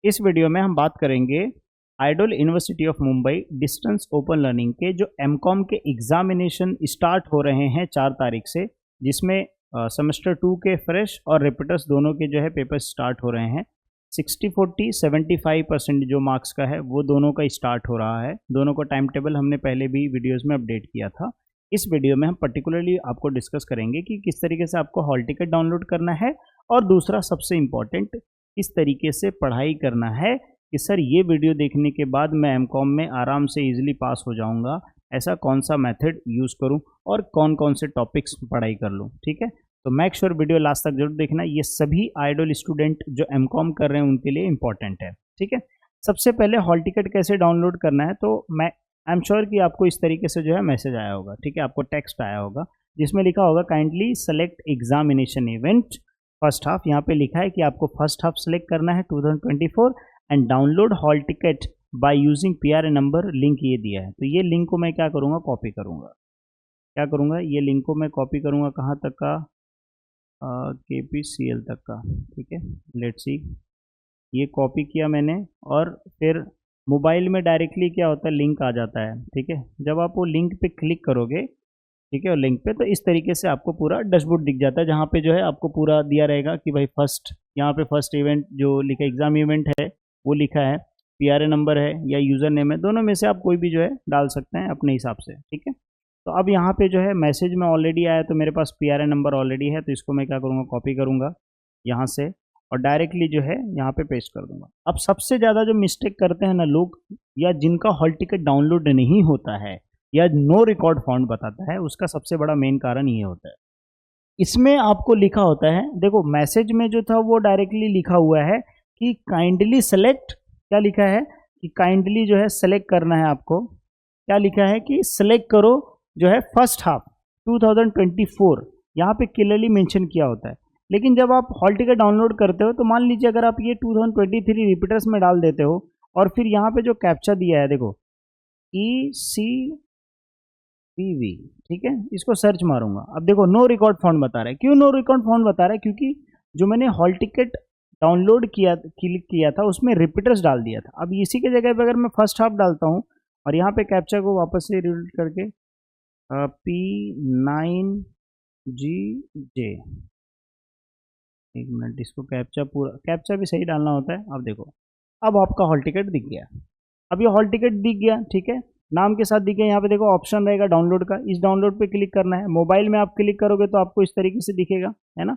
इस वीडियो में हम बात करेंगे ideal university of Mumbai distance open learning के जो एमकॉम के एग्जामिनेशन स्टार्ट हो रहे हैं 4 तारीख से, जिसमें सेमेस्टर 2 के फ्रेश और रिपीटर्स दोनों के जो है पेपर स्टार्ट हो रहे हैं। 60-40 75% जो मार्क्स का है वो दोनों का स्टार्ट हो रहा है। दोनों का टाइम टेबल हमने पहले भी वीडियोस में अपडेट किया था। इस वीडियो में हम पर्टिकुलरली आपको डिस्कस करेंगे कि किस तरीके से आपको हॉल टिकट डाउनलोड करना है, और दूसरा सबसे इम्पॉर्टेंट किस तरीके से पढ़ाई करना है कि सर ये वीडियो देखने के बाद मैं एमकॉम में आराम से इजीली पास हो जाऊंगा, ऐसा कौन सा मेथड यूज़ करूं और कौन कौन से टॉपिक्स पढ़ाई कर लूं। ठीक है, तो मेक श्योर वीडियो लास्ट तक जरूर देखना। ये सभी आइडियल स्टूडेंट जो एमकॉम कर रहे हैं उनके लिए इंपॉर्टेंट है। ठीक है, सबसे पहले हॉल टिकट कैसे डाउनलोड करना है, तो मैं आई एम श्योर कि आपको इस तरीके से जो है मैसेज आया होगा। ठीक है, आपको टेक्स्ट आया होगा जिसमें लिखा होगा kindly select examination event first half. यहाँ पे लिखा है कि आपको फर्स्ट हाफ सेलेक्ट करना है 2024 and download hall ticket by using PRA number. Link ये दिया है, तो ये लिंक को मैं क्या करूँगा, कॉपी करूँगा। क्या करूँगा, ये लिंक को मैं कॉपी करूँगा कहाँ तक का, KPCL तक का। ठीक है, लेट्स सी, ये कॉपी किया मैंने और फिर मोबाइल में डायरेक्टली क्या होता है, लिंक आ जाता है। ठीक है, जब आप वो लिंक पे क्लिक करोगे, ठीक है, और लिंक पे, तो इस तरीके से आपको पूरा डैशबोर्ड दिख जाता है, जहाँ पे जो है आपको पूरा दिया रहेगा कि भाई फर्स्ट, यहाँ पे फर्स्ट इवेंट जो लिखा एग्जाम इवेंट है वो लिखा है, पीआरए नंबर है या यूज़र नेम है, दोनों में से आप कोई भी जो है डाल सकते हैं अपने हिसाब से। ठीक है, तो अब यहाँ पे जो है मैसेज में ऑलरेडी आया, तो मेरे पास पीआरए नंबर ऑलरेडी है, तो इसको मैं क्या करूँगा, कॉपी करूँगा यहाँ से और डायरेक्टली जो है यहाँ पे पेस्ट कर दूंगा। अब सबसे ज़्यादा जो मिस्टेक करते हैं ना लोग, या जिनका हॉल टिकट डाउनलोड नहीं होता है या नो रिकॉर्ड फाउंड बताता है, उसका सबसे बड़ा मेन कारण ये होता है। इसमें आपको लिखा होता है, देखो मैसेज में जो था वो डायरेक्टली लिखा हुआ है कि काइंडली सेलेक्ट, क्या लिखा है कि काइंडली जो है सेलेक्ट करना है आपको। क्या लिखा है कि सेलेक्ट करो जो है फर्स्ट हाफ 2024, यहाँ पे क्लियरली मेंशन किया होता है। लेकिन जब आप हॉल टिकट डाउनलोड करते हो तो मान लीजिए अगर आप ये 2023 रिपीटर्स में डाल देते हो और फिर यहाँ पे जो कैप्चा दिया है, देखो ECPV, ठीक है, इसको सर्च मारूंगा। अब देखो नो रिकॉर्ड फाउंड बता रहा है। क्यों नो रिकॉर्ड फाउंड बता रहा है, क्योंकि जो मैंने हॉल टिकट डाउनलोड किया, क्लिक किया था, उसमें रिपीटर्स डाल दिया था। अब इसी के जगह पे अगर मैं फर्स्ट हाफ डालता हूँ और यहाँ पे कैप्चा को वापस से रीड करके P9GJ, एक मिनट, इसको कैप्चा पूरा, कैप्चा भी सही डालना होता है। अब देखो, अब आपका हॉल टिकट दिख गया। अब ये हॉल टिकट दिख गया, ठीक है, नाम के साथ दिख गया। यहाँ पे देखो ऑप्शन रहेगा डाउनलोड का, इस डाउनलोड पे क्लिक करना है। मोबाइल में आप क्लिक करोगे तो आपको इस तरीके से दिखेगा, है ना।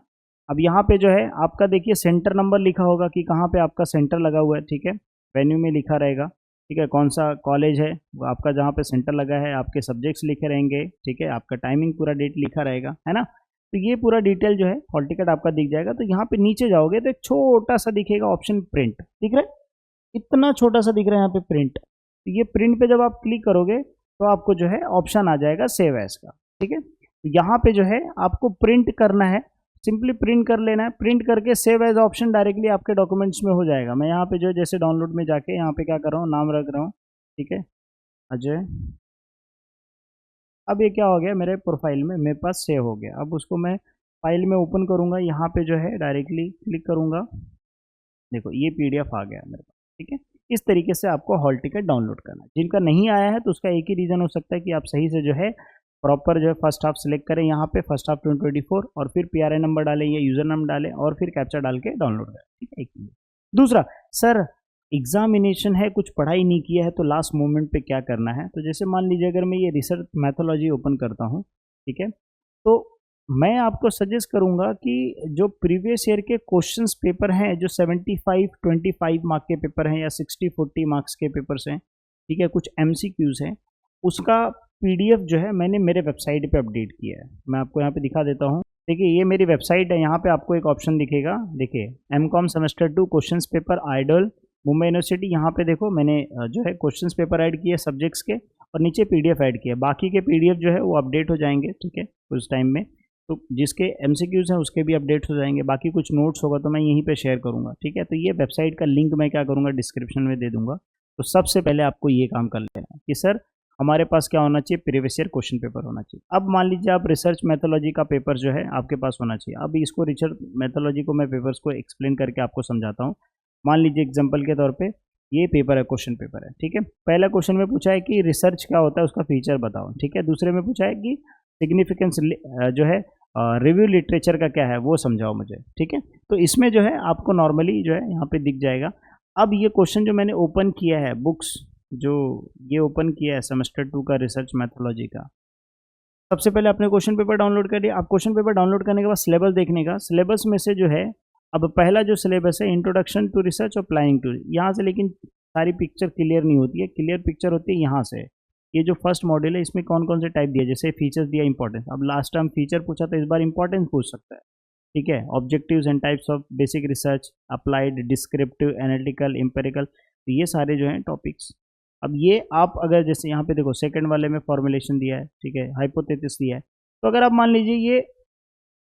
अब यहाँ पे जो है आपका देखिए सेंटर नंबर लिखा होगा कि कहाँ पे आपका सेंटर लगा हुआ है। ठीक है, वेन्यू में लिखा रहेगा, ठीक है, कौन सा कॉलेज है वो आपका जहाँ पे सेंटर लगा है, आपके सब्जेक्ट्स लिखे रहेंगे, ठीक है, आपका टाइमिंग पूरा डेट लिखा रहेगा, है ना। तो ये पूरा डिटेल जो है हॉल टिकट आपका दिख जाएगा। तो यहाँ पे नीचे जाओगे तो एक छोटा सा दिखेगा ऑप्शन प्रिंट, दिख रहा है, इतना छोटा सा दिख रहा है यहाँ पे प्रिंट। तो ये प्रिंट पे जब आप क्लिक करोगे तो आपको जो है ऑप्शन आ जाएगा सेव एज का। ठीक है, तो यहाँ पे जो है आपको प्रिंट करना है, सिंपली प्रिंट कर लेना है। प्रिंट करके सेव एज ऑप्शन डायरेक्टली आपके डॉक्यूमेंट्स में हो जाएगा। मैं यहाँ पे जो है जैसे डाउनलोड में जाके यहाँ पे क्या कर रहा हूँ, नाम रख रहा हूँ, ठीक है, अजय। अब ये क्या हो गया, मेरे प्रोफाइल में मेरे पास सेव हो गया। अब उसको मैं फाइल में ओपन करूँगा, यहाँ पे जो है डायरेक्टली क्लिक करूँगा, देखो ये PDF आ गया मेरे पास। ठीक है, इस तरीके से आपको हॉल टिकट डाउनलोड करना है। जिनका नहीं आया है तो उसका एक ही रीज़न हो सकता है कि आप सही से जो है प्रॉपर जो है फर्स्ट हाफ सेलेक्ट करें, यहाँ पे फर्स्ट हाफ 2024, और फिर पीआरए नंबर डालें या यूज़र नंबर डालें और फिर कैप्चा डाल के डाउनलोड करें। ठीक है, एक। दूसरा, सर एग्जामिनेशन है, कुछ पढ़ाई नहीं किया है, तो लास्ट मोमेंट पे क्या करना है। तो जैसे मान लीजिए अगर मैं ये रिसर्च मैथोलॉजी ओपन करता हूँ, ठीक है, तो मैं आपको सजेस्ट करूंगा कि जो प्रीवियस ईयर के क्वेश्चंस पेपर हैं, जो 75-25 मार्क के पेपर हैं या 60-40 मार्क्स के पेपर्स हैं, ठीक है, कुछ MCQs हैं, उसका PDF जो है मैंने मेरे वेबसाइट पे अपडेट किया है। मैं आपको यहाँ पे दिखा देता हूँ। देखिए ये मेरी वेबसाइट है, यहाँ पे आपको एक ऑप्शन दिखेगा, देखिए MCOM semester 2 questions paper ideal Mumbai university. यहाँ पे देखो मैंने जो है क्वेश्चंस पेपर ऐड किए सब्जेक्ट्स के, और नीचे PDF ऐड किया। बाकी के PDF जो है वो अपडेट हो जाएंगे, ठीक है, कुछ टाइम में। तो जिसके MCQs हैं उसके भी अपडेट हो जाएंगे। बाकी कुछ नोट्स होगा तो मैं यहीं पे शेयर करूँगा। ठीक है, तो ये वेबसाइट का लिंक मैं क्या करूँगा, डिस्क्रिप्शन में दे दूँगा। तो सबसे पहले आपको ये काम कर लेना है कि सर हमारे पास क्या होना चाहिए, प्रीवियस ईयर क्वेश्चन पेपर होना चाहिए। अब मान लीजिए आप रिसर्च मैथोलॉजी का पेपर जो है आपके पास होना चाहिए। अब इसको रिसर्च मैथोलॉजी को मैं पेपर्स को एक्सप्लेन करके आपको समझाता हूँ। मान लीजिए एग्जाम्पल के तौर पे ये पेपर है, क्वेश्चन पेपर है, ठीक है। पहला क्वेश्चन में पूछा है कि रिसर्च क्या होता है, उसका फीचर बताओ, ठीक है। दूसरे में पूछा है कि सिग्निफिकेंस जो है रिव्यू लिटरेचर का क्या है वो समझाओ मुझे, ठीक है। तो इसमें जो है आपको नॉर्मली जो है यहाँ पे दिख जाएगा। अब ये क्वेश्चन जो मैंने ओपन किया है बुक्स, जो ये ओपन किया है सेमेस्टर 2 का रिसर्च मैथोलॉजी का, सबसे पहले आपने क्वेश्चन पेपर डाउनलोड कर लिया। अब क्वेश्चन पेपर डाउनलोड करने के बाद सिलेबस देखने का, सिलेबस में से जो है अब पहला जो सिलेबस है इंट्रोडक्शन टू रिसर्च और प्लानिंग टू, यहाँ से लेकिन सारी पिक्चर क्लियर नहीं होती है, क्लियर पिक्चर होती है यहाँ से। ये जो फर्स्ट मॉड्यूल है इसमें कौन कौन से टाइप दिया, जैसे फीचर्स दिया, इंपॉर्टेंस। अब लास्ट टाइम फीचर पूछा तो इस बार इंपॉर्टेंस पूछ सकता है, ठीक है। Objectives and types of basic research, applied, descriptive, analytical, empirical, तो ये सारे जो हैं टॉपिक्स। अब ये आप अगर जैसे यहाँ पे देखो सेकंड वाले में फॉर्मुलेशन दिया है, ठीक है, हाइपोथेसिस दिया है। तो अगर आप मान लीजिए ये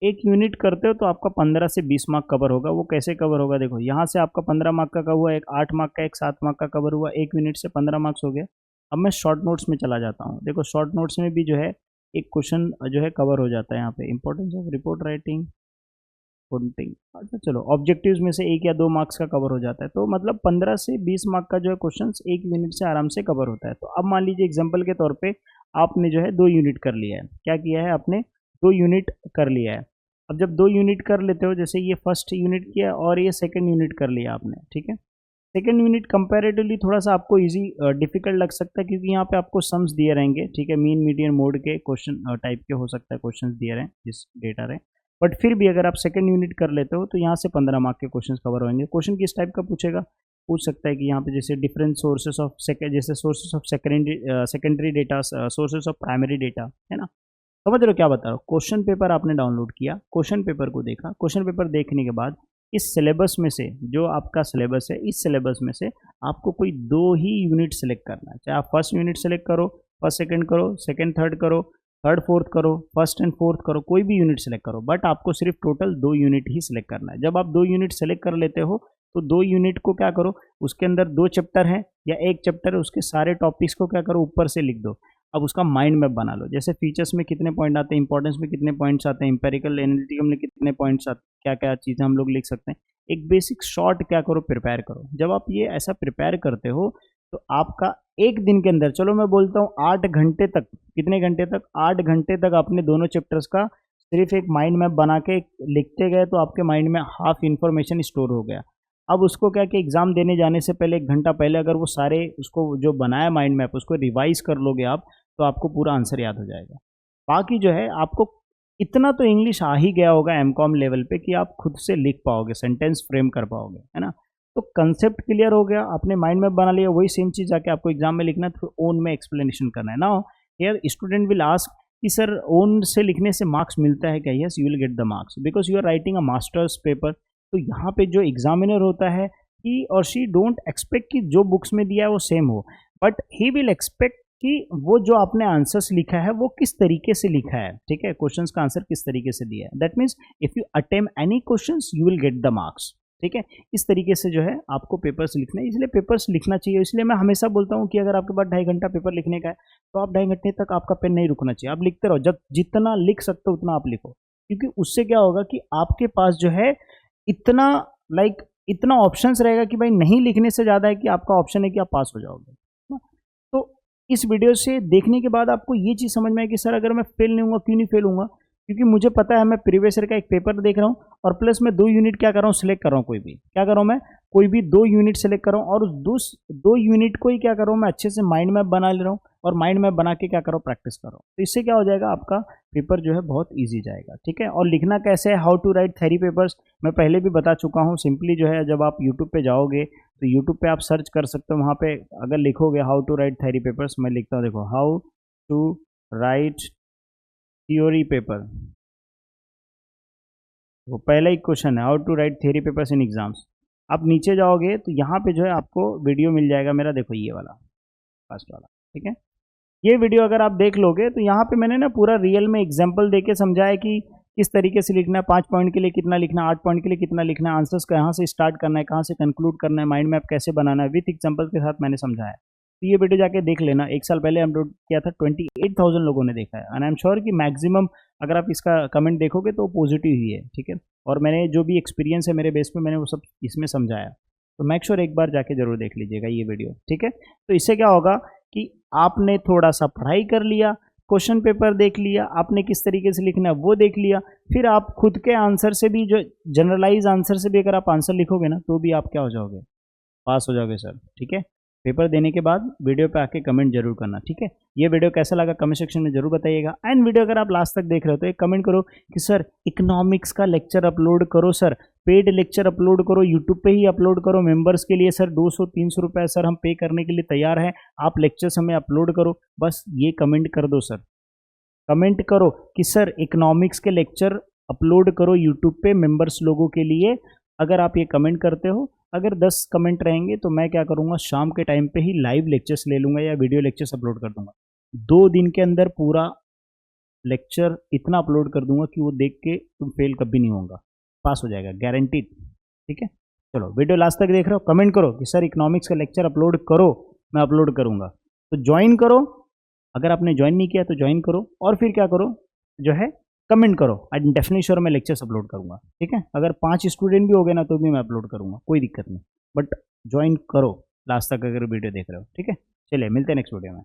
एक यूनिट करते हो तो आपका 15 से 20 मार्क कवर होगा। वो कैसे कवर होगा, देखो यहाँ से आपका 15 मार्क का कवर हुआ, एक 8 मार्क का, एक 7 मार्क का कवर हुआ, एक यूनिट से 15 मार्क्स हो गया। अब मैं शॉर्ट नोट्स में चला जाता हूँ। देखो शॉर्ट नोट्स में भी जो है एक क्वेश्चन जो है कवर हो जाता है यहाँ पे, इंपॉर्टेंस ऑफ रिपोर्ट राइटिंग, पोंटिंग। अच्छा चलो, ऑब्जेक्टिव्स में से 1 या 2 मार्क्स का कवर हो जाता है। तो मतलब 15 से 20 मार्क का जो है क्वेश्चन एक यूनिट से आराम से कवर होता है। तो अब मान लीजिए एग्जाम्पल के तौर पे आपने जो है 2 यूनिट कर लिया है। क्या किया है आपने, 2 यूनिट कर लिया है। अब जब 2 यूनिट कर लेते हो, जैसे ये फर्स्ट यूनिट किया और ये सेकंड यूनिट कर लिया आपने, ठीक है। सेकंड यूनिट कंपैरेटिवली थोड़ा सा आपको इजी डिफिकल्ट लग सकता है, क्योंकि यहाँ पे आपको सम्स दिए रहेंगे, ठीक है। मीन मीडियन मोड के क्वेश्चन टाइप के हो सकता है, क्वेश्चन दिए रहे जिस डेटा रहे। बट फिर भी अगर आप सेकंड यूनिट कर लेते हो तो यहाँ से 15 मार्क के क्वेश्चन कवर होंगे। क्वेश्चन किस टाइप का पूछेगा, पूछ सकता है कि यहाँ पे जैसे डिफरेंट सोर्सेस ऑफ जैसे sources of secondary data, sources of primary data, है ना। समझ रहे हो क्या बता रहा हूँ। क्वेश्चन पेपर आपने डाउनलोड किया, क्वेश्चन पेपर को देखा, क्वेश्चन पेपर देखने के बाद इस सिलेबस में से, जो आपका सिलेबस है, इस सिलेबस में से आपको कोई 2 ही यूनिट सेलेक्ट करना है। चाहे आप फर्स्ट यूनिट सेलेक्ट करो, फर्स्ट सेकंड करो, सेकंड थर्ड करो, थर्ड फोर्थ करो, फर्स्ट एंड फोर्थ करो, कोई भी यूनिट सेलेक्ट करो, बट आपको सिर्फ टोटल 2 यूनिट ही सिलेक्ट करना है। जब आप 2 यूनिट सेलेक्ट कर लेते हो तो 2 यूनिट को क्या करो, उसके अंदर 2 चैप्टर हैं या 1 चैप्टर है, उसके सारे टॉपिक्स को क्या करो ऊपर से लिख दो। अब उसका माइंड मैप बना लो, जैसे फीचर्स में कितने पॉइंट आते हैं, इंपॉर्टेंस में कितने पॉइंट्स आते हैं, इंपेरिकल एनालिटिकल में कितने पॉइंट्स आते हैं, क्या क्या चीज़ें हम लोग लिख सकते हैं। एक बेसिक शॉर्ट क्या करो, प्रिपेयर करो। जब आप ये ऐसा प्रिपेयर करते हो तो आपका एक दिन के अंदर, चलो मैं बोलता हूँ 8 घंटे तक, कितने घंटे तक, 8 घंटे तक आपने दोनों चैप्टर्स का सिर्फ एक माइंड मैप बना के लिखते गए तो आपके माइंड में हाफ इन्फॉर्मेशन स्टोर हो गया। अब उसको क्या कि एग्ज़ाम देने जाने से पहले 1 घंटा पहले अगर वो सारे उसको जो बनाया माइंड मैप उसको रिवाइज कर लोगे आप, तो आपको पूरा आंसर याद हो जाएगा। बाकी जो है आपको इतना तो इंग्लिश आ ही गया होगा एमकॉम लेवल पे कि आप खुद से लिख पाओगे, सेंटेंस फ्रेम कर पाओगे, है ना। तो कंसेप्ट क्लियर हो गया, आपने माइंड मैप बना लिया, वही सेम चीज़ जाके आपको एग्जाम में लिखना है, तो ओन में एक्सप्लेनेशन करना है ना। हियर स्टूडेंट विल आस्क कि सर ओन से लिखने से मार्क्स मिलता है क्या। Yes, you will get the marks because you are writing a masters paper. तो यहाँ पे जो एग्जामिनर होता है, ही और शी डोंट एक्सपेक्ट कि जो बुक्स में दिया है वो सेम हो, बट ही विल एक्सपेक्ट कि वो जो आपने आंसर्स लिखा है वो किस तरीके से लिखा है, ठीक है, क्वेश्चंस का आंसर किस तरीके से दिया है। That means if you attempt any questions you will get the marks, ठीक है। इस तरीके से जो है आपको पेपर्स लिखना है, इसलिए पेपर्स लिखना चाहिए। इसलिए मैं हमेशा बोलता हूँ कि अगर आपके पास 2.5 घंटा पेपर लिखने का है तो आप 2.5 घंटे तक आपका पेन नहीं रुकना चाहिए, आप लिखते रहो, जब जितना लिख सकते हो उतना आप लिखो। क्योंकि उससे क्या होगा कि आपके पास जो है इतना इतना ऑप्शंस रहेगा कि भाई नहीं लिखने से ज़्यादा है कि आपका ऑप्शन है कि आप पास हो जाओगे। तो इस वीडियो से देखने के बाद आपको ये चीज़ समझ में आए कि सर अगर मैं फेल नहीं होऊंगा, क्यों नहीं फेल होऊंगा, क्योंकि मुझे पता है मैं प्रीवियस ईयर का एक पेपर देख रहा हूँ और प्लस मैं 2 यूनिट क्या कर रहा हूँ, सिलेक्ट कर रहा हूँ। कोई भी क्या कर रहा हूँ, मैं कोई भी 2 यूनिट सेलेक्ट कर रहा हूँ और उस 2 यूनिट को ही क्या कर रहा हूँ, मैं अच्छे से माइंड मैप बना ले रहा हूँ और माइंड मैप बना के क्या कर रहा हूँ, प्रैक्टिस कर रहा हूँ। तो इससे क्या हो जाएगा, आपका पेपर जो है बहुत ईजी जाएगा, ठीक है। और लिखना कैसे है, how to write theory papers, मैं पहले भी बता चुका हूँ। सिंपली जो है जब आप यूट्यूब पे जाओगे तो यूट्यूब पे आप सर्च कर सकते हो, वहाँ पे अगर लिखोगे how to write theory papers, मैं लिखता हूँ, देखो how to write theory paper, वो पहला ही क्वेश्चन है, how to write theory papers in exams. आप नीचे जाओगे तो यहाँ पे जो है आपको वीडियो मिल जाएगा मेरा, देखो ये वाला फर्स्ट वाला, ठीक है। ये वीडियो अगर आप देख लोगे तो यहाँ पे मैंने ना पूरा रियल में एग्जाम्पल देके समझाया कि किस तरीके से लिखना है, 5 पॉइंट के लिए कितना लिखना है, 8 पॉइंट के लिए कितना लिखना है, आंसर्स कहाँ से स्टार्ट करना है, कहाँ से कंक्लूड करना है, माइंड मैप कैसे बनाना है, विथ एग्जाम्पल के साथ मैंने समझाया। तो ये वीडियो जाके देख लेना, 1 साल पहले अपलोड किया था, 28,000 लोगों ने देखा है, एंड आई एम श्योर कि मैक्सिमम अगर आप इसका कमेंट देखोगे तो पॉजिटिव ही है, ठीक है। और मैंने जो भी एक्सपीरियंस है मेरे बेस पे मैंने वो सब इसमें समझाया। तो मेक श्योर एक बार जाके जरूर देख लीजिएगा ये वीडियो, ठीक है। तो इससे क्या होगा कि आपने थोड़ा सा पढ़ाई कर लिया, क्वेश्चन पेपर देख लिया, आपने किस तरीके से लिखना है वो देख लिया, फिर आप खुद के आंसर से भी, जो जनरलाइज आंसर से भी अगर आप आंसर लिखोगे ना तो भी आप क्या हो जाओगे, पास हो जाओगे सर, ठीक है। पेपर देने के बाद वीडियो पे आके कमेंट जरूर करना, ठीक है। ये वीडियो कैसा लगा कमेंट सेक्शन में जरूर बताइएगा। एंड वीडियो अगर आप लास्ट तक देख रहे हो तो एक कमेंट करो कि सर इकोनॉमिक्स का लेक्चर अपलोड करो सर, पेड लेक्चर अपलोड करो, यूट्यूब पे ही अपलोड करो मेंबर्स के लिए सर, 200-300 रुपये सर हम पे करने के लिए तैयार हैं, आप लेक्चर्स हमें अपलोड करो। बस ये कमेंट कर दो सर, कमेंट करो कि सर इकोनॉमिक्स के लेक्चर अपलोड करो यूट्यूब पे मेंबर्स लोगों के लिए। अगर आप ये कमेंट करते हो, अगर 10 कमेंट रहेंगे तो मैं क्या करूँगा, शाम के टाइम पे ही लाइव लेक्चर्स ले लूँगा या वीडियो लेक्चर्स अपलोड कर दूँगा। 2 दिन के अंदर पूरा लेक्चर इतना अपलोड कर दूंगा कि वो देख के तुम फेल कभी नहीं होगा, पास हो जाएगा गारंटीड, ठीक है। चलो वीडियो लास्ट तक देख रहे हो, कमेंट करो कि सर इकोनॉमिक्स का लेक्चर अपलोड करो, मैं अपलोड करूँगा। तो ज्वाइन करो, अगर आपने ज्वाइन नहीं किया तो ज्वाइन करो, और फिर क्या करो जो है कमेंट करो, आई एम डेफिनेटली श्योर मैं लेक्चर्स अपलोड करूँगा, ठीक है। अगर 5 स्टूडेंट भी हो गए ना तो भी मैं अपलोड करूँगा, कोई दिक्कत नहीं, बट ज्वाइन करो लास्ट तक अगर वीडियो देख रहे हो, ठीक है। चलिए मिलते हैं नेक्स्ट वीडियो में।